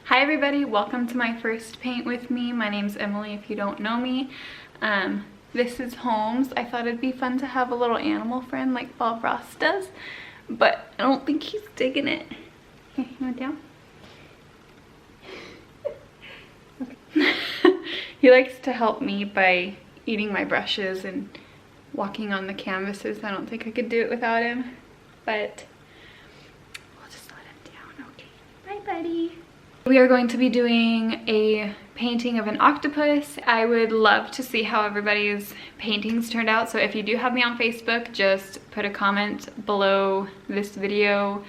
Hi everybody, welcome to my first paint with me. My name's Emily if you don't know me. This is Holmes. I thought it'd be fun to have a little animal friend like Bob Ross does, but I don't think he's digging it. Okay, you want down? Okay. He likes to help me by eating my brushes and walking on the canvases. I don't think I could do it without him, but we'll just let him down. Okay, bye buddy. We are going to be doing a painting of an octopus. I would love to see how everybody's paintings turned out. So if you do have me on Facebook, just put a comment below this video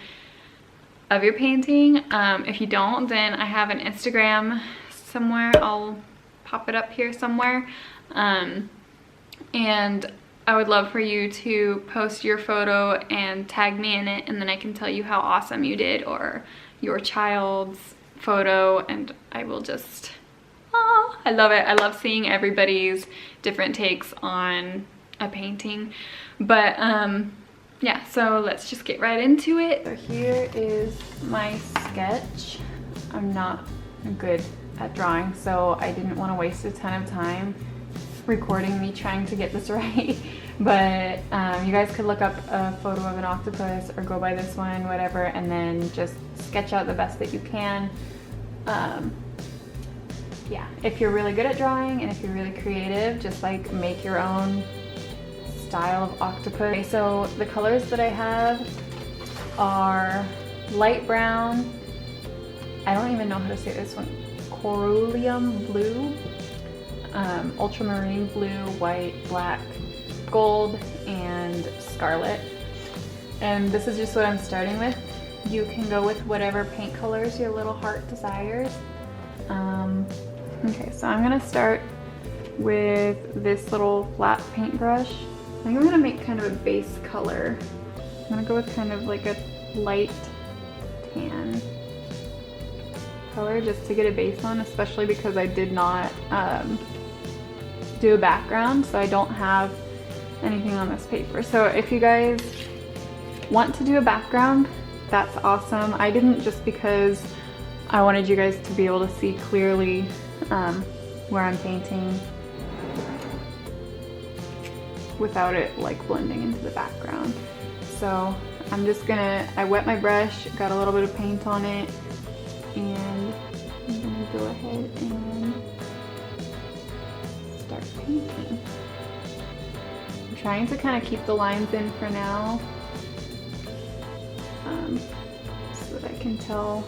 of your painting. If you don't, then I have an Instagram somewhere. I'll pop it up here somewhere. And I would love for you to post your photo and tag me in it, and then I can tell you how awesome you did, or your child's photo, and I will just, oh, I love it. I love seeing everybody's different takes on a painting. But yeah, so let's just get right into it. So here is my sketch. I'm not good at drawing, so I didn't want to waste a ton of time recording me trying to get this right. But you guys could look up a photo of an octopus or go by this one, whatever, and then just sketch out the best that you can. Yeah, if you're really good at drawing and if you're really creative, just like make your own style of octopus. Okay, so the colors that I have are light brown, I don't even know how to say this one, cerulean blue, ultramarine blue, white, black, gold, and scarlet. And this is just what I'm starting with. You can go with whatever paint colors your little heart desires. Okay, so I'm gonna start with this little flat paintbrush. I think I'm gonna make kind of a base color. I'm gonna go with kind of like a light tan color just to get a base on, especially because I did not do a background, so I don't have anything on this paper. So if you guys want to do a background, that's awesome. I didn't, just because I wanted you guys to be able to see clearly where I'm painting without it like blending into the background. So I'm just gonna, I wet my brush, got a little bit of paint on it, and I'm gonna go ahead and start painting. I'm trying to kind of keep the lines in for now, so that I can tell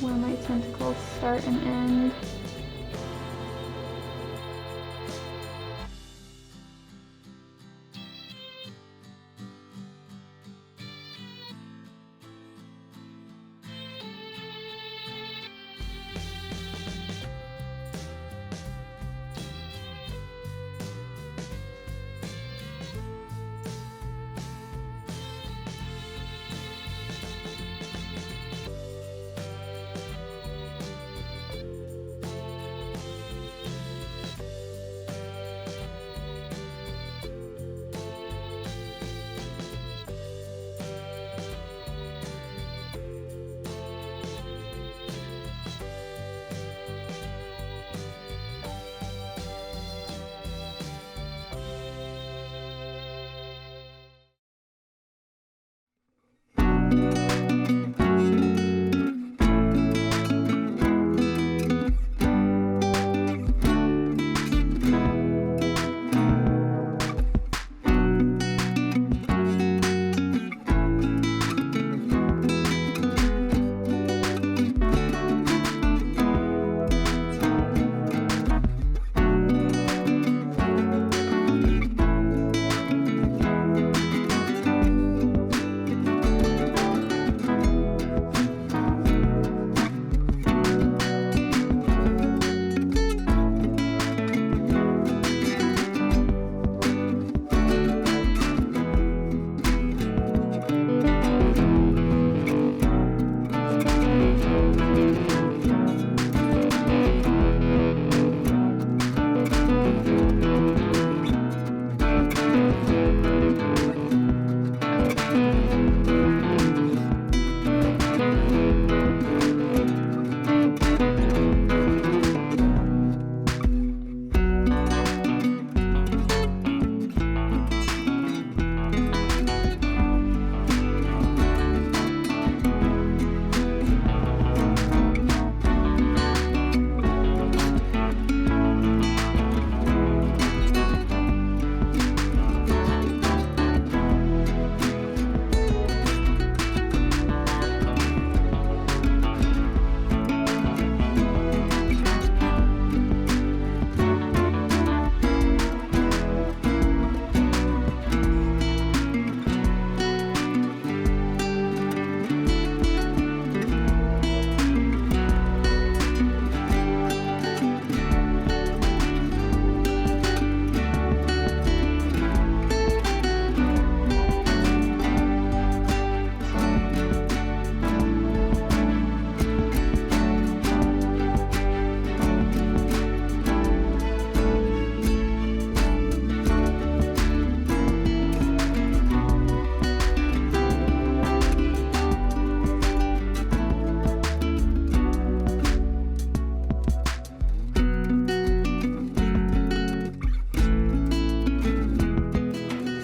where my tentacles start and end.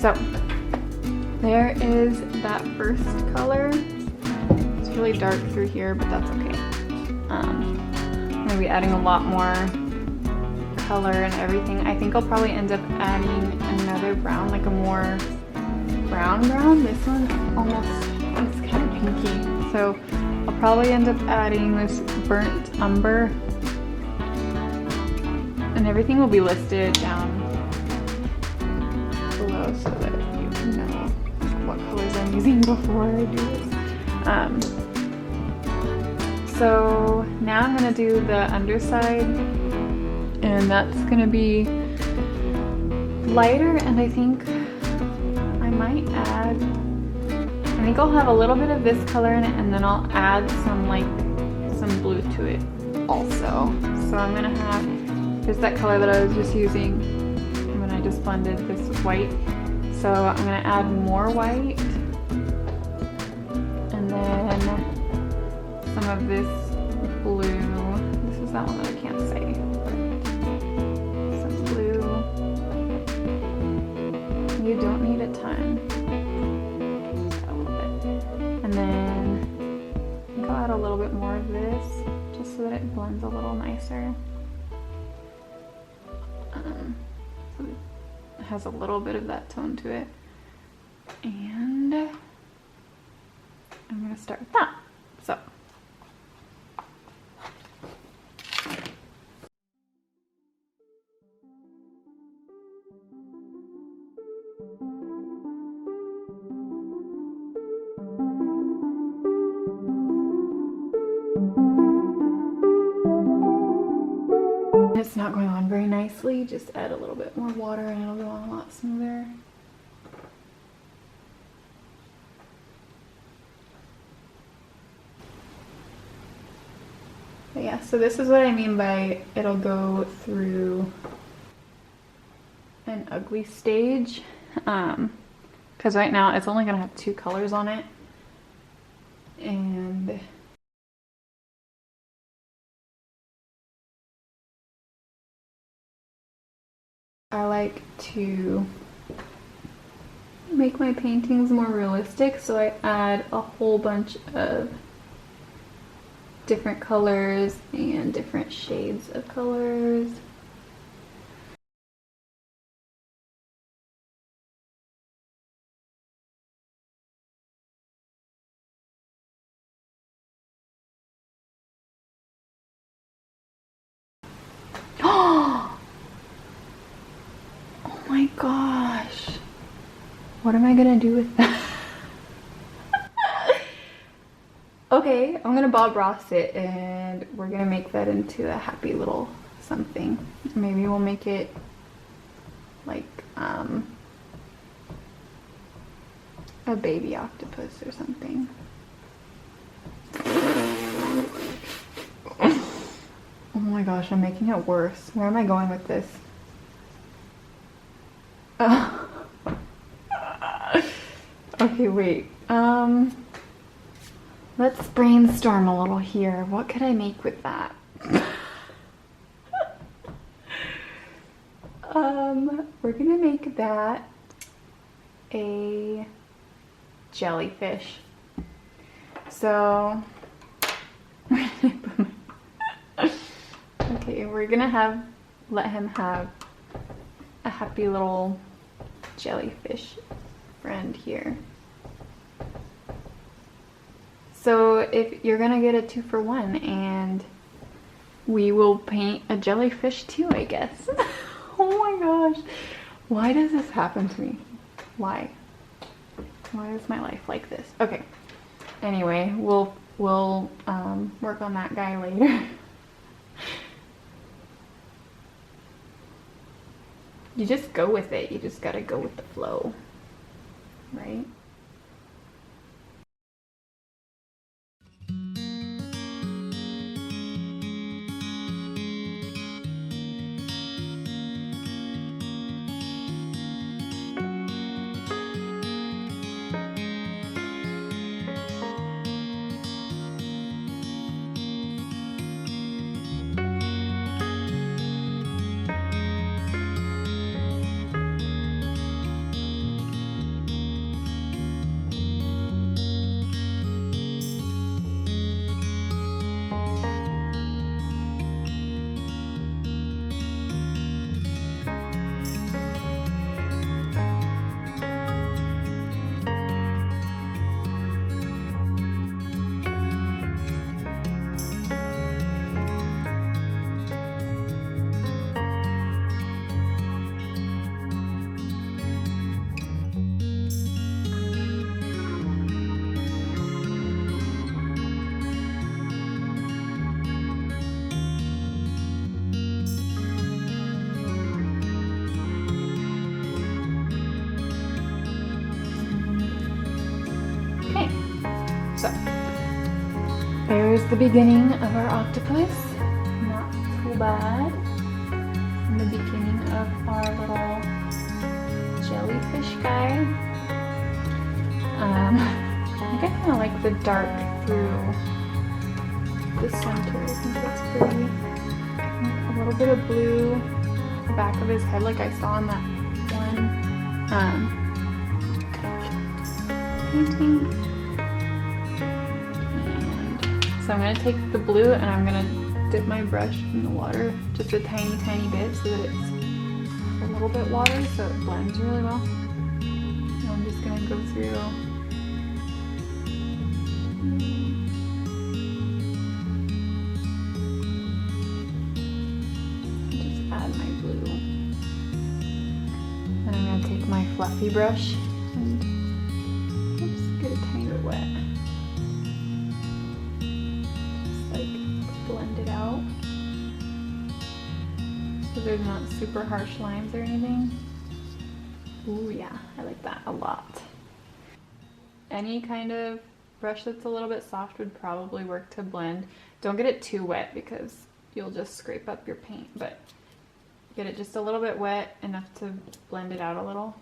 So there is that first color. It's really dark through here, but that's okay. I'm gonna be adding a lot more color and everything. I think I'll probably end up adding another brown, like a more brown. This one almost, it's kind of pinky. So I'll probably end up adding this burnt umber. And everything will be listed down below so that you can know what colors I'm using before I do this. So now I'm gonna do the underside, and that's gonna be lighter, and I think I might add, I think I'll have a little bit of this color in it, and then I'll add some blue to it also. So I'm gonna have, there's that color that I was just using when I just blended this white. So I'm gonna add more white, and then some of this blue. This is that one that I can't say. Some blue. You don't need a ton. Just a little bit. And then I think I'll add a little bit more of this just so that it blends a little nicer. So it has a little bit of that tone to it. And I'm gonna start with that. So it's not going on very nicely, just add a little bit more water and it'll go on a lot smoother. But yeah, so this is what I mean by it'll go through an ugly stage. Because right now it's only gonna have 2 colors on it. And I like to make my paintings more realistic, so I add a whole bunch of different colors and different shades of colors. Oh my gosh. What am I gonna do with that? Okay, I'm gonna Bob Ross it and we're gonna make that into a happy little something. Maybe we'll make it like a baby octopus or something. Oh my gosh, I'm making it worse. Where am I going with this? Okay, wait. Let's brainstorm a little here. What could I make with that? We're gonna make that a jellyfish. So, okay, we're gonna let him have a happy little jellyfish friend here. So if you're gonna get a 2-for-1, and we will paint a jellyfish too, I guess. Oh my gosh, why does this happen to me? Why is my life like this? Okay, anyway, we'll work on that guy later. You just go with it. You just gotta go with the flow, right? There's the beginning of our octopus. Not too bad. And the beginning of our little jellyfish guy. I think I kind of like the dark through the center. I think that's pretty. A little bit of blue back of his head like I saw in that one painting. And so I'm going to take the blue and I'm going to dip my brush in the water just a tiny bit so that it's a little bit watery so it blends really well. And I'm just going to go through add my blue. And I'm going to take my fluffy brush and oops, get a tiny bit wet. Just like blend it out. So there's not super harsh lines or anything. Ooh yeah, I like that a lot. Any kind of brush that's a little bit soft would probably work to blend. Don't get it too wet because you'll just scrape up your paint, but get it just a little bit wet, enough to blend it out a little,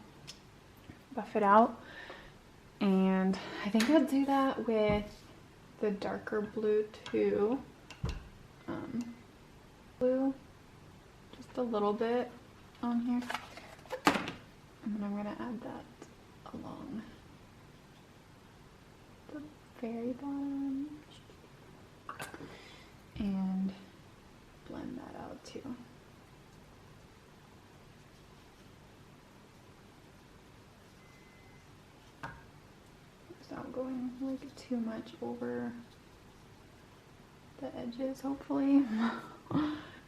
buff it out. And I think I'll do that with the darker blue too. Blue, just a little bit on here. And then I'm gonna add that along the very bottom and blend that out too. Without going like too much over the edges, hopefully.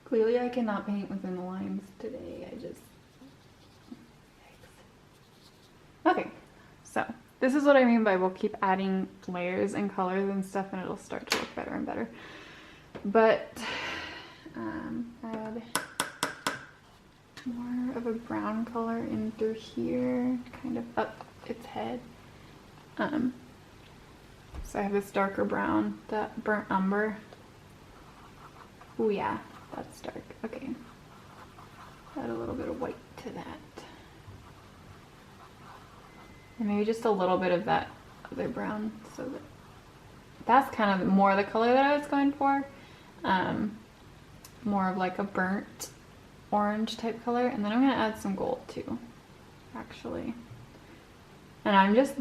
Clearly I cannot paint within the lines today. Okay, so this is what I mean by we'll keep adding layers and colors and stuff and it'll start to look better and better. But add more of a brown color in through here, kind of up its head. So I have this darker brown, that burnt umber. Oh yeah, that's dark. Okay. Add a little bit of white to that. And maybe just a little bit of that other brown so that that's kind of more the color that I was going for. More of like a burnt orange type color. And then I'm gonna add some gold too, actually. And I'm just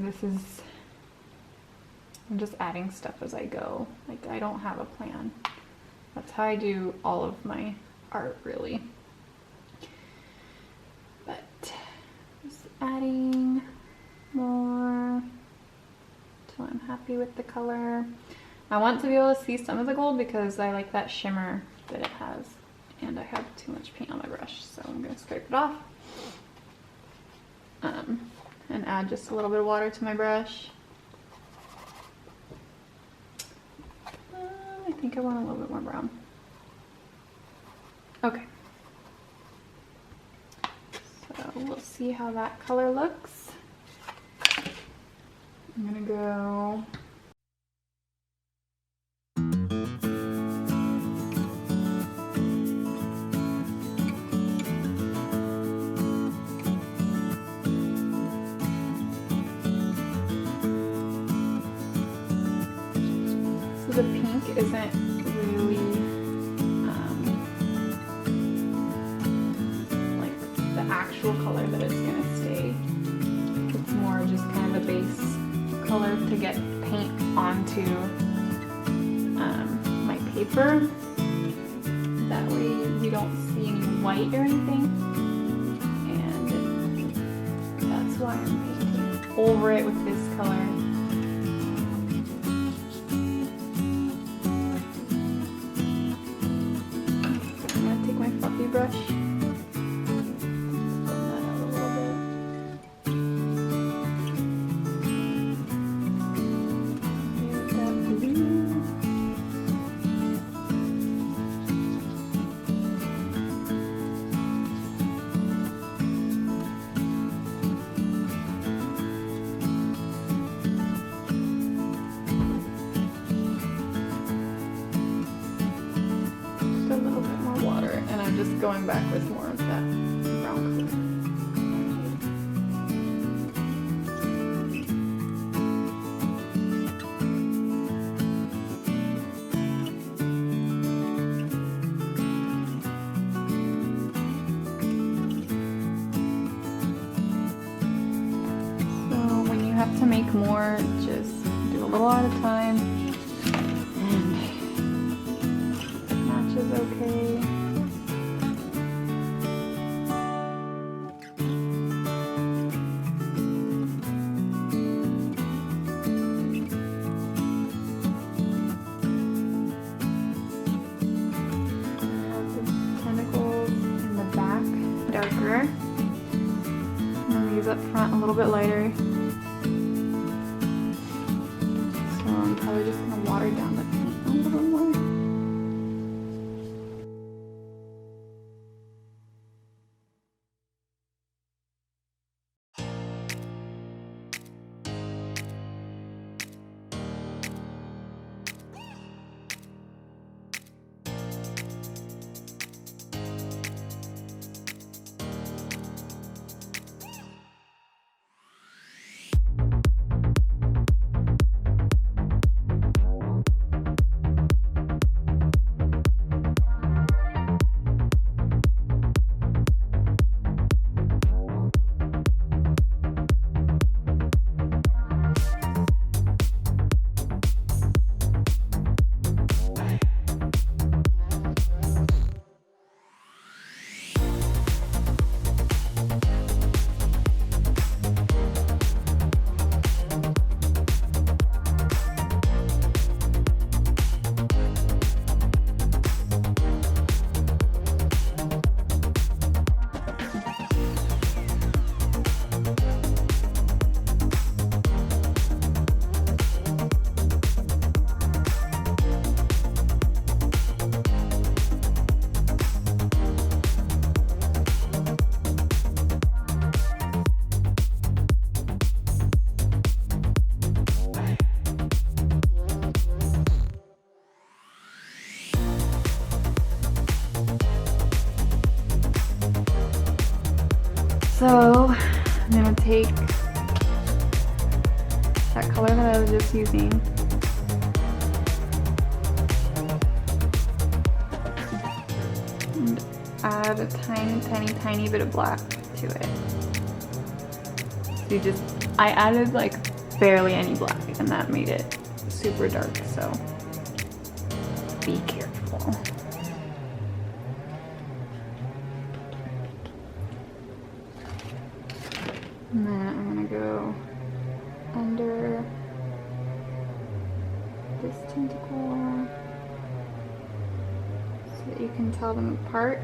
adding stuff as I go. Like I don't have a plan. That's how I do all of my art really. But just adding more till I'm happy with the color. I want to be able to see some of the gold because I like that shimmer that it has. And I have too much paint on my brush, so I'm gonna scrape it off. And add just a little bit of water to my brush. I think I want a little bit more brown. Okay. So we'll see how that color looks. I'm gonna go the pink isn't really like the actual color that it's gonna stay. It's more just kind of the base color to get paint onto my paper. That way we don't see any white or anything. And that's why I'm painting over it with this color. Brush. Blend that out a little bit. There's that blue. going back with more of that brown color. Have to make more, just do a little at a time, and it matches okay. The tentacles in the back darker, and then these up front a little bit lighter. I'm probably just going to water down the paint a little bit more. So I'm gonna take that color that I was just using and add a tiny bit of black to it. So I added like barely any black, and that made it super dark, so be careful. And then I'm gonna go under this tentacle so that you can tell them apart.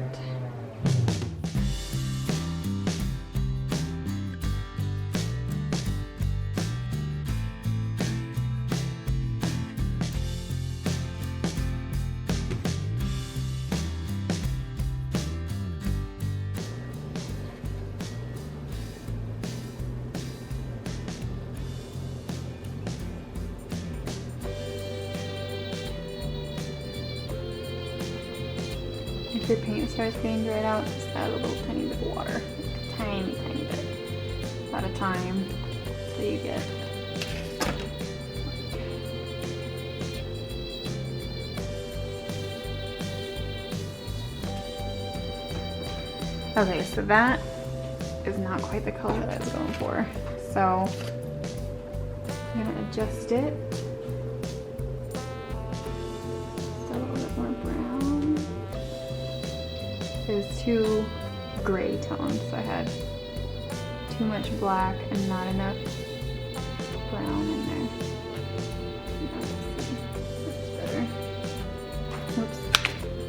If your paint starts getting dried out, just add a little tiny bit of water. Like a tiny bit at a time till you get okay, so that is not quite the color that I was going for. So I'm gonna adjust it. Just a little bit more brown. It was too gray toned, so I had too much black and not enough brown in there. Now let's see. That's better. Whoops.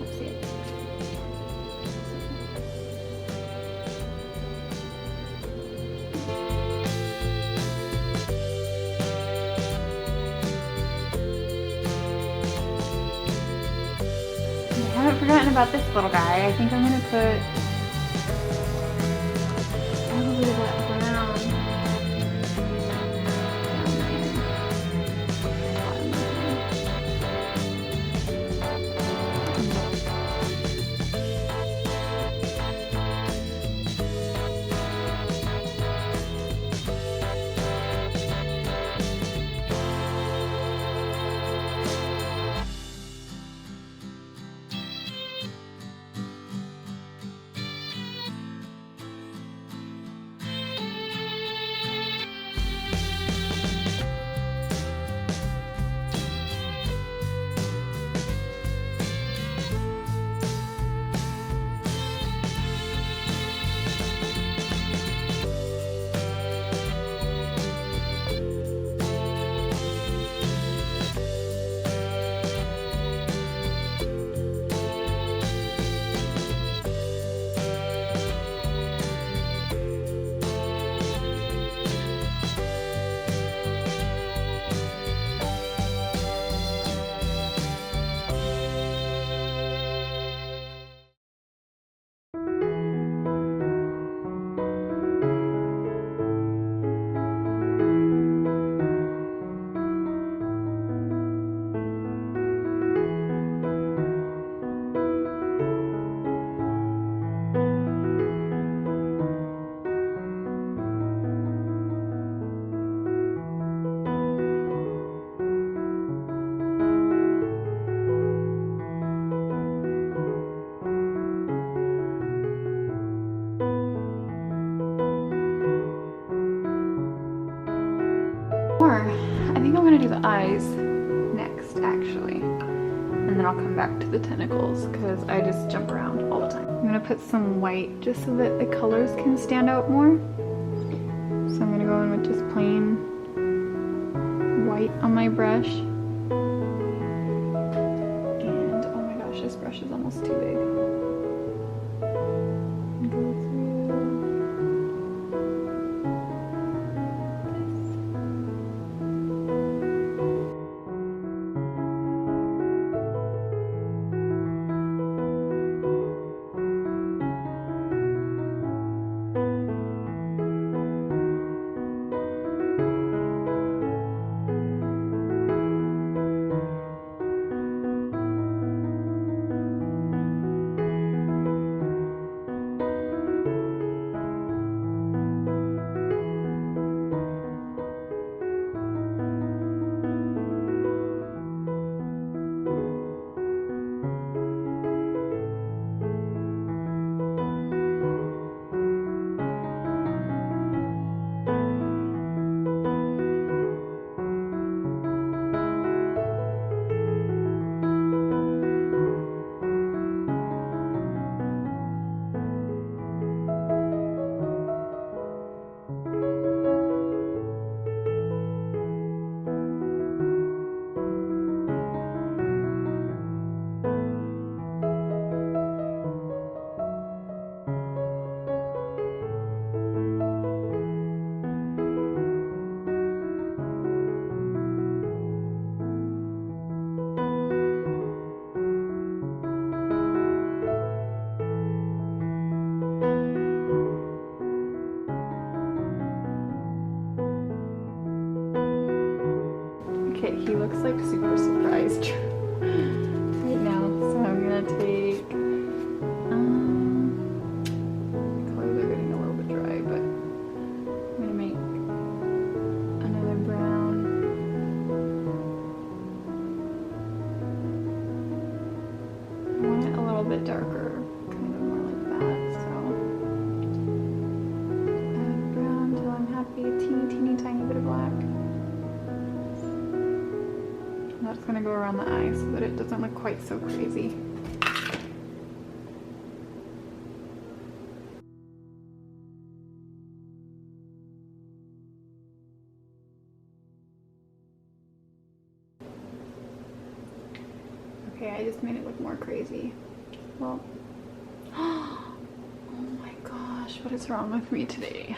Oopsie. I haven't forgotten about this little guy. I think I'm gonna put probably that brown down there. gonna do the eyes next, actually. And then I'll come back to the tentacles because I just jump around all the time. I'm gonna put some white just so that the colors can stand out more. So I'm gonna go in with just plain white on my brush. And oh my gosh, this brush is almost too big. And go through Okay, he looks like super surprised right now. So I'm gonna take, my clothes are getting a little bit dry, but I'm gonna make another brown. I want it a little bit darker, kind of more like that, so. Add brown till I'm happy, teeny tiny bit of black. That's gonna go around the eye so that it doesn't look quite so crazy. Okay, I just made it look more crazy. Well, oh my gosh, what is wrong with me today?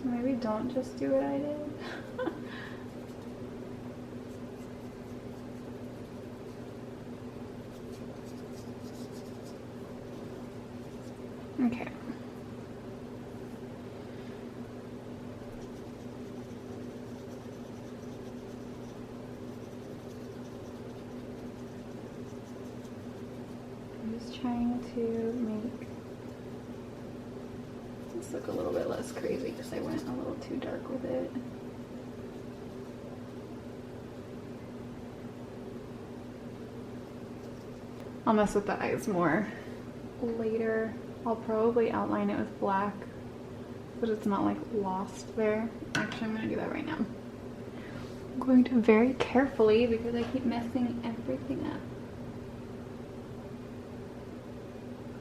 Maybe don't just do what I did. Okay. I'm just trying to make this look a little bit less crazy because I went a little too dark with it. I'll mess with the eyes more later. I'll probably outline it with black, but it's not like lost there. Actually, I'm gonna do that right now. I'm going to very carefully because I keep messing everything up.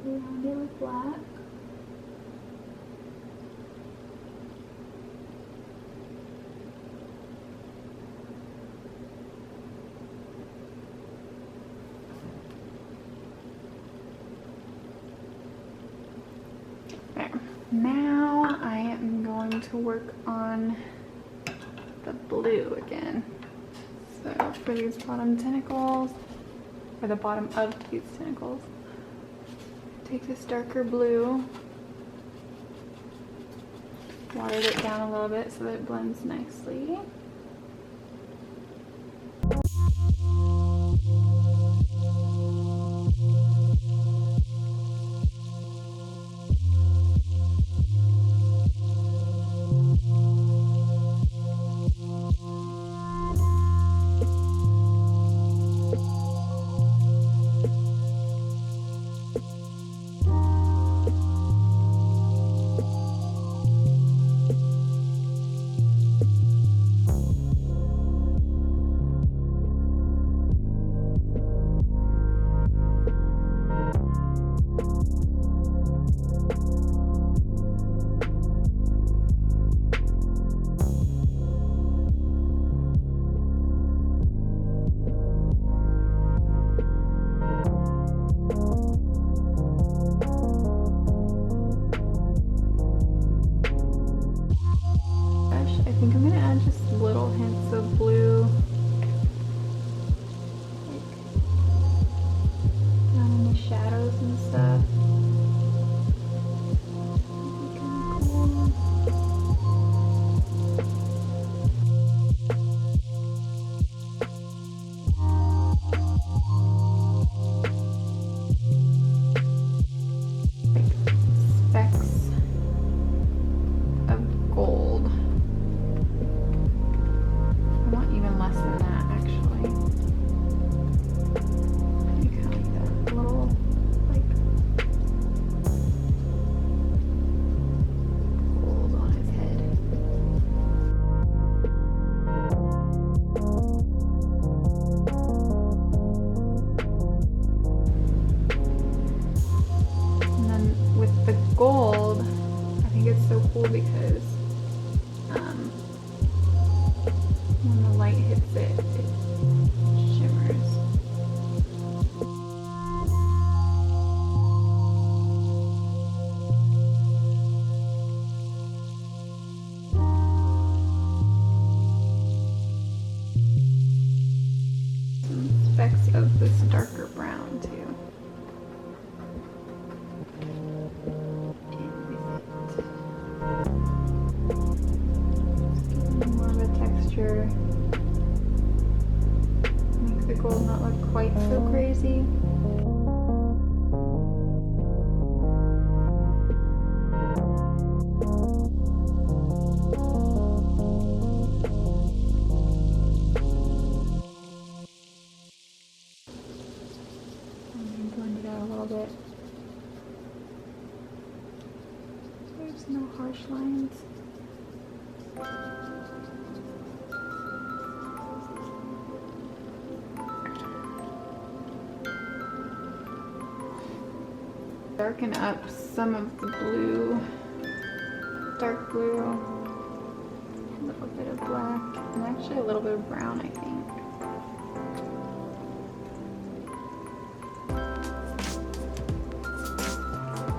Go around it with black. Now I am going to work on the blue again. So for these bottom tentacles, or the bottom of these tentacles, take this darker blue, watered it down a little bit so that it blends nicely. the gold, I think it's so cool because when the light hits it, it shimmers. Some specks of this darker brown too. More of a texture. Make the gold not look quite so crazy. Blend it out a little bit. There's no harsh lines. Darken up some of the blue, dark blue, a little bit of black, and actually a little bit of brown, I think.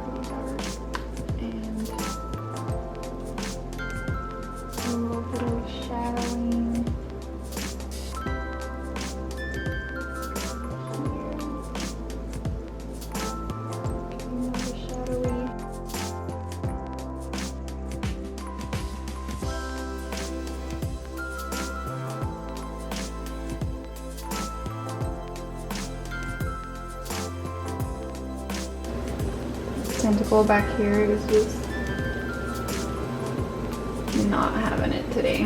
Pretty dark. And a little bit of shadowing. Tentacle back here is just not having it today.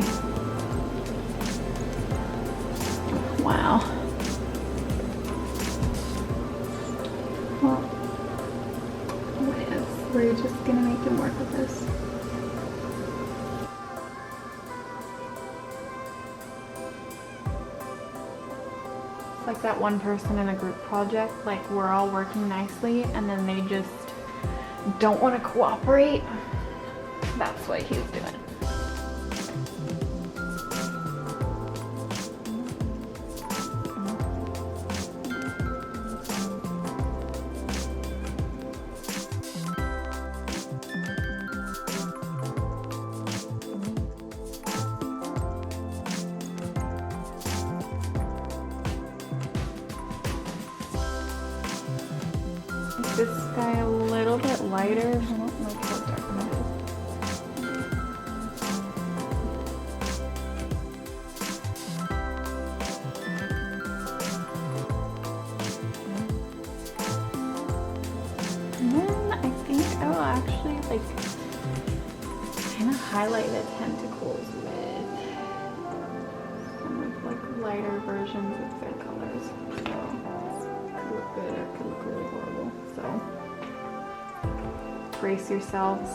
Wow. Well, what if we're just gonna make him work with this? It's like that one person in a group project, like we're all working nicely and then they just don't want to cooperate. That's what he's doing. Make this guy a little bit lighter. I don't like how dark that is. And then I think I will actually like kind of highlight the tentacles with some of like lighter versions of their colors. So it could look good or it could look really horrible. So brace yourselves.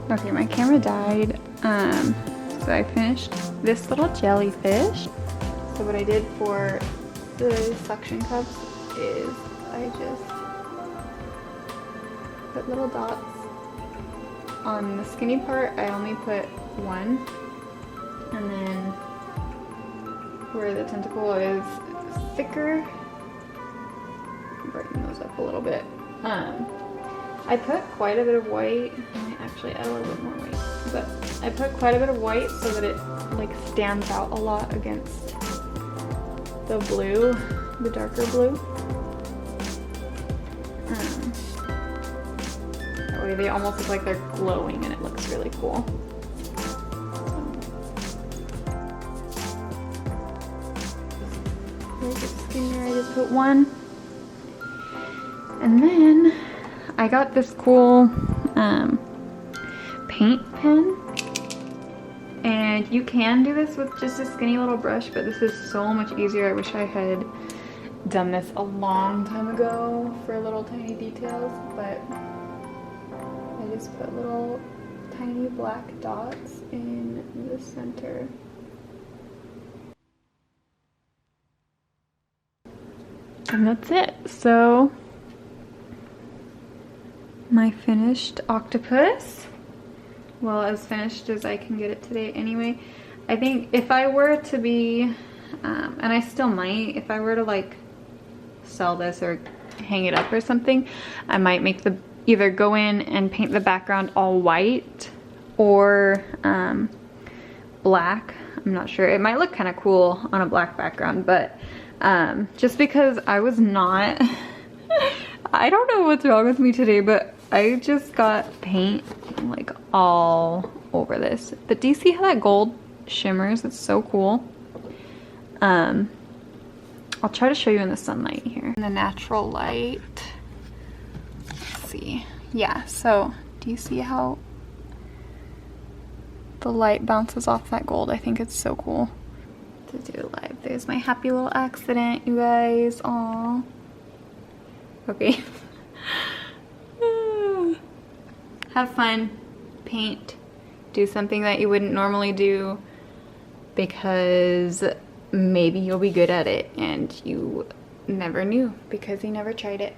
Okay, my camera died, so I finished this little jellyfish. So what I did for the suction cups is I just put little dots. On the skinny part, I only put one, and then where the tentacle is thicker. Brighten those up a little bit. I put quite a bit of white. I might actually add a little bit more white, but I put quite a bit of white so that it like stands out a lot against the blue, the darker blue. That way they almost look like they're glowing and it looks really cool. Here's the skinner, I just put one. And then I got this cool paint pen. And you can do this with just a skinny little brush, but this is so much easier. I wish I had done this a long time ago for little tiny details, but I just put little tiny black dots in the center. And that's it. So my finished octopus. Well, as finished as I can get it today anyway. I think if I were to be, and I still might, if I were to like sell this or hang it up or something, I might make the, either go in and paint the background all white or black. I'm not sure. It might look kind of cool on a black background, but just because I was not, I don't know what's wrong with me today, but I just got paint like all over this. But do you see how that gold shimmers? It's so cool. I'll try to show you in the sunlight here. In the natural light. Let's see. Yeah, so do you see how the light bounces off that gold? I think it's so cool to do live. There's my happy little accident, you guys. Aww. Okay. Have fun, paint, do something that you wouldn't normally do because maybe you'll be good at it and you never knew because you never tried it.